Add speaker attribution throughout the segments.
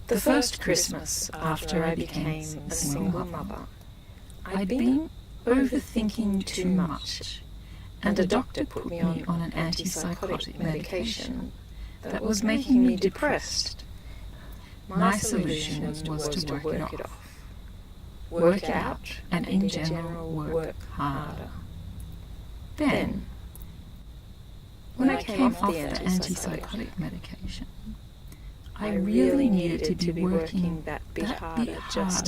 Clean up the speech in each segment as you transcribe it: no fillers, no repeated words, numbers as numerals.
Speaker 1: The first Christmas after I became a single mother, I'd been overthinking too much, and a doctor put me on an antipsychotic medication that was making me depressed. My solution was to work it off. Work out, and in general work harder. Then, when I came off the antipsychotic medication, I really needed to be working that bit harder just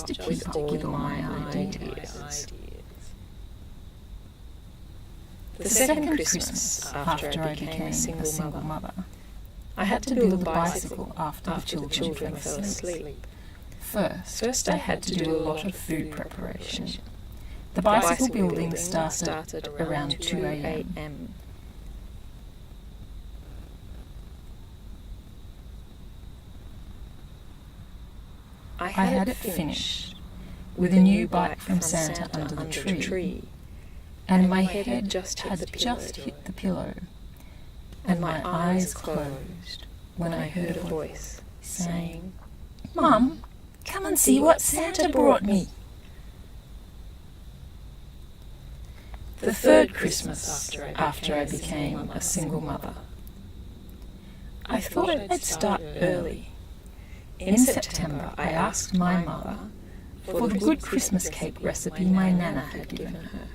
Speaker 1: to keep up with all my ideas. The second Christmas after I became a single mother, I had to build a bicycle after the children fell asleep. First I had to do a lot of food preparation. The bicycle building started around 2 a.m. I had it finished, with a new bike from Santa under the tree, and my head had just hit the pillow, and my eyes closed when I heard a voice saying, "Mum, come and see what Santa brought me." The third Christmas after I became a single mother, I thought I'd start early. In September, I asked my mother for the good Christmas cake recipe my Nana had given her.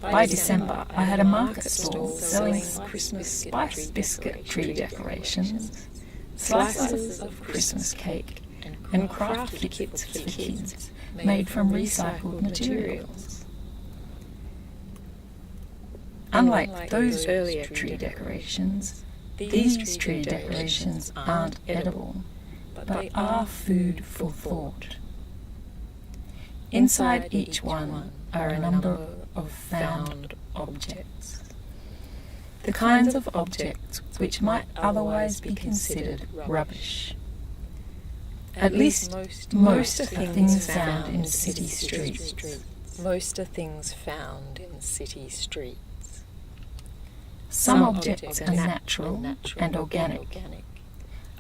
Speaker 1: By December, I had a market stall selling Christmas spice biscuit tree decorations, slices of Christmas cake, and craft kits for kids made from recycled materials. Unlike those earlier tree decorations, these tree decorations aren't edible, but are food for thought. Inside each one are a number of found objects. The kinds of objects which might otherwise be considered rubbish. At least most are things found in city streets. Some objects are natural and organic.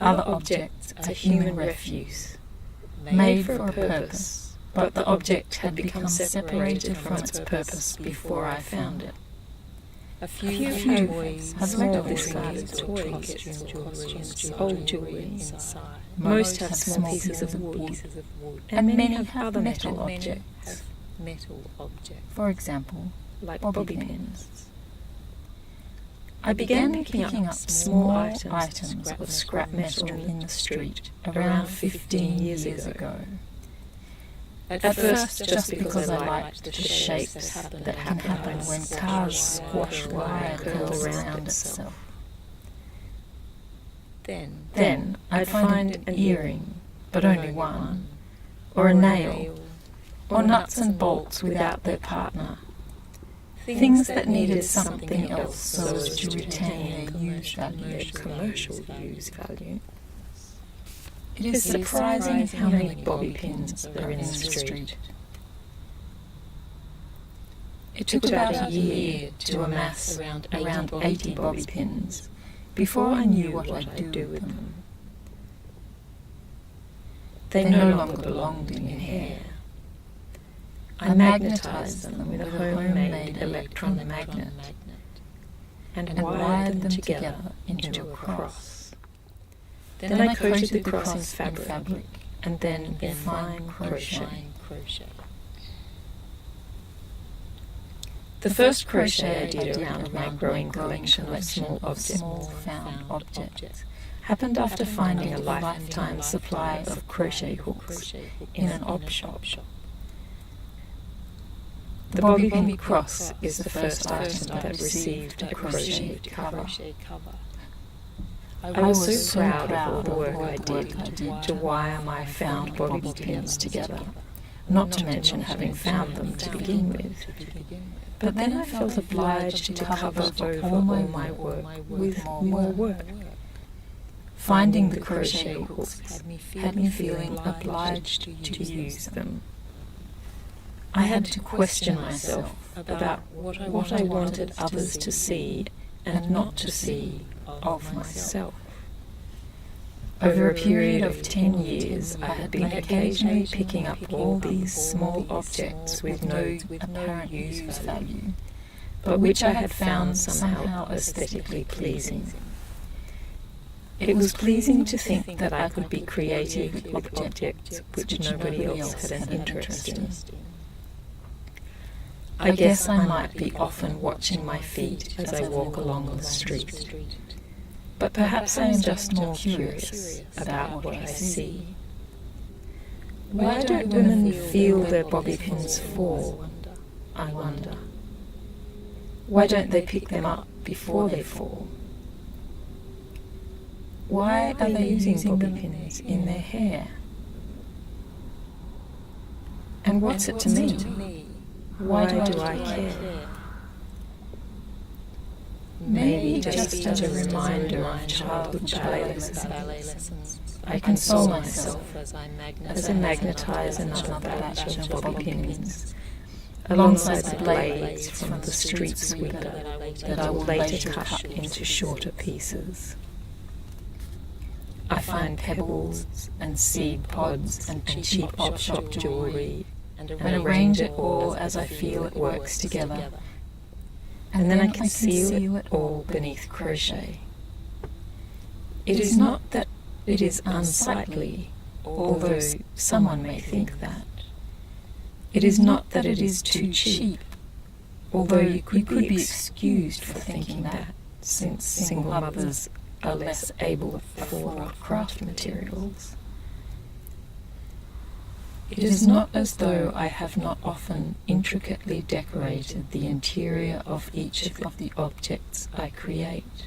Speaker 1: Other objects are human refuse, made for a purpose, but the object had become separated from its purpose before I found it. A few have small discarded toy costumes, old jewelry inside. Most have small pieces of wood, and many have metal objects. For example, like bobby pins. I began picking up small items of scrap metal in the street around 15 years ago. At first, just because I liked the shapes that can happen when cars squash wire curls around itself. Then I'd find an earring, but only one, or a nail, or nuts and bolts without their partner. Things that needed something else so as to retain their commercial use value. It is surprising how many bobby pins are in the street. It took about a year to amass around 80 bobby pins before I knew what I'd do with them. They no longer belonged in hair. I magnetized them with a homemade electron magnet and wired them together into a cross. Then I coated the cross in fabric and then in fine crochet. The first crochet I did around my growing collection of small found objects happened after finding a lifetime supply of crochet hooks in an op shop. The bobby pin cross is the first item that received a crocheted cover. I was so proud of all the work I did to wire my found bobby pins together, not to mention having found them to begin with. But then I felt obliged to cover over all my work with more work. Finding the crochet hooks had me feeling obliged to use them. I had to question myself about what I wanted others to see and not to see of myself. Over a period of 10 years, I had been occasionally picking up all these small objects with no apparent use value, but which I had found somehow aesthetically pleasing. It was pleasing to think that I could be creative with objects which nobody else had an interest in. I guess I might be often watching my feet as I walk along the street, but perhaps I am just more curious about what I see. Why don't women feel their bobby pins fall, I wonder? Why don't they pick them up before they fall? Why are they using bobby pins in their hair? And what's it to me? Why do I care? Maybe just as a reminder of childhood ballet lessons, I console myself as I magnetize another batch of bobby pins alongside the blades from the street sweeper that I will later cut into shorter pieces. I find pebbles and seed pods and cheap op-shop jewellery and arrange it all as I feel it works together. And then I conceal it all beneath crochet. It is not that it is unsightly, although someone may think that. It is not that it is too cheap, although you could be excused for thinking that, since single mothers are less able to afford craft materials. It is not as though I have not often intricately decorated the interior of each of the objects I create.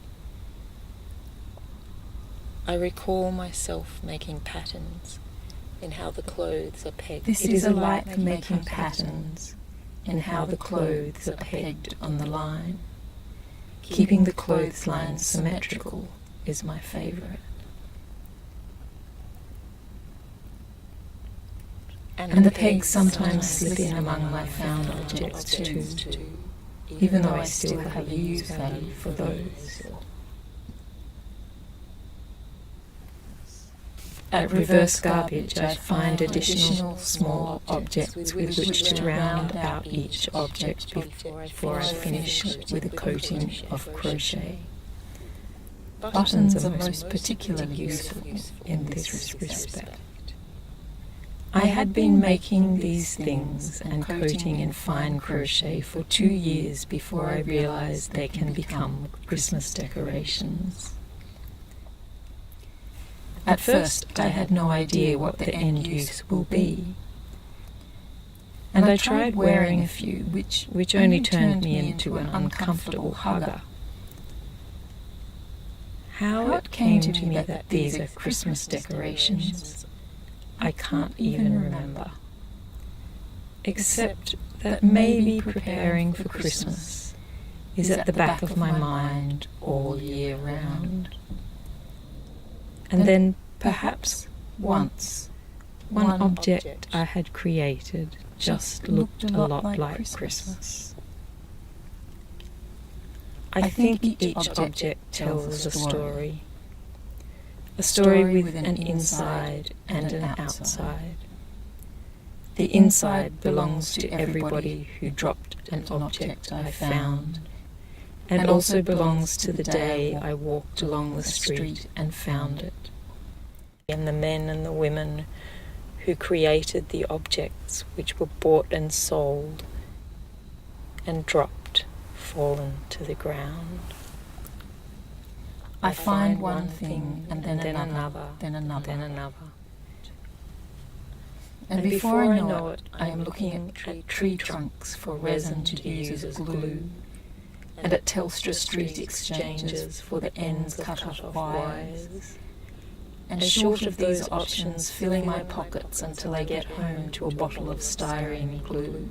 Speaker 1: I recall myself making patterns in how the clothes are pegged. It is like making patterns in how the clothes are pegged on the line. Keeping the clothesline symmetrical is my favourite. And the pegs sometimes slip in among my found objects too, even though I still have a use value for those. At reverse garbage, I find additional small objects with which to round out each object before I finish with a coating of crochet. Buttons are most particularly useful in this respect. I had been making these things and coating in fine crochet for 2 years before I realized they can become Christmas decorations. At first, I had no idea what the end use will be, and I tried wearing a few, which only turned me into an uncomfortable hugger. How it came to me that these are Christmas decorations, I can't even remember, except that maybe preparing for Christmas is at the back of my mind all year round. And then perhaps once, one object I had created just looked a lot like Christmas. I think each object tells a story with an inside and an outside. The inside belongs to everybody who dropped an object I found, and also belongs to the day I walked along the street and found it, and the men and the women who created the objects which were bought and sold and dropped, fallen to the ground. I find one thing and then another, then another. And before I know it, I am looking at tree trunks for resin to use as glue, and at Telstra Street exchanges for the ends cut off wires. And short of these options, filling my pockets until I get home to a bottle of styrene glue.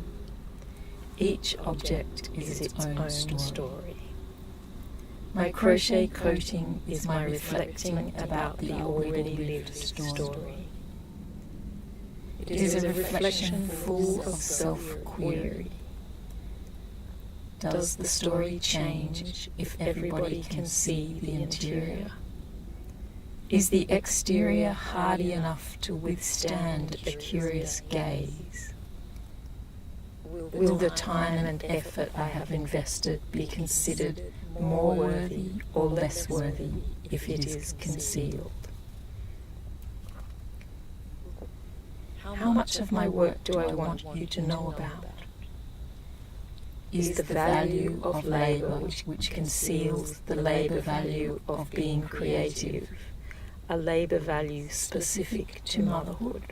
Speaker 1: Each object is its own story. My crochet coating is my reflecting about the already lived story. It is a reflection full of self-query. Does the story change if everybody can see the interior? Is the exterior hardy enough to withstand a curious gaze? Will the time and effort I have invested be considered more worthy or less worthy if it is concealed? How much of my work do I want you to know about? Is the value of labour which conceals the labour value of being creative a labour value specific to motherhood?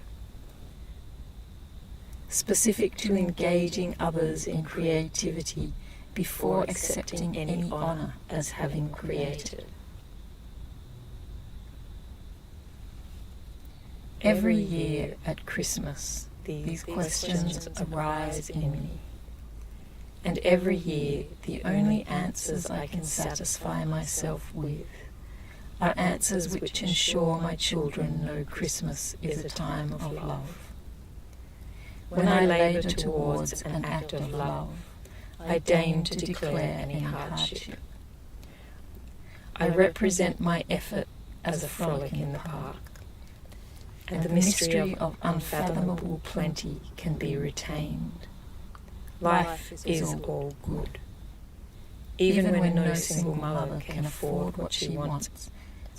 Speaker 1: Specific to engaging others in creativity before accepting any honour as having created? Every year at Christmas, these questions arise in me. And every year, the only answers I can satisfy myself with are answers which ensure my children know Christmas is a time of love. When I labour towards an act of love, I deign to declare any hardship. I represent my effort as a frolic in the park, and the mystery of unfathomable plenty can be retained. Life is all good. Even when no single mother can afford what she wants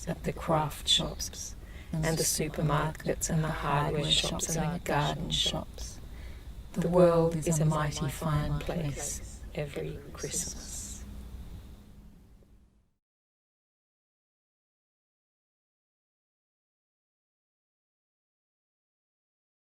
Speaker 1: at the craft shops and the supermarkets and the hardware shops and the garden shops, the world is a mighty fine place every Christmas.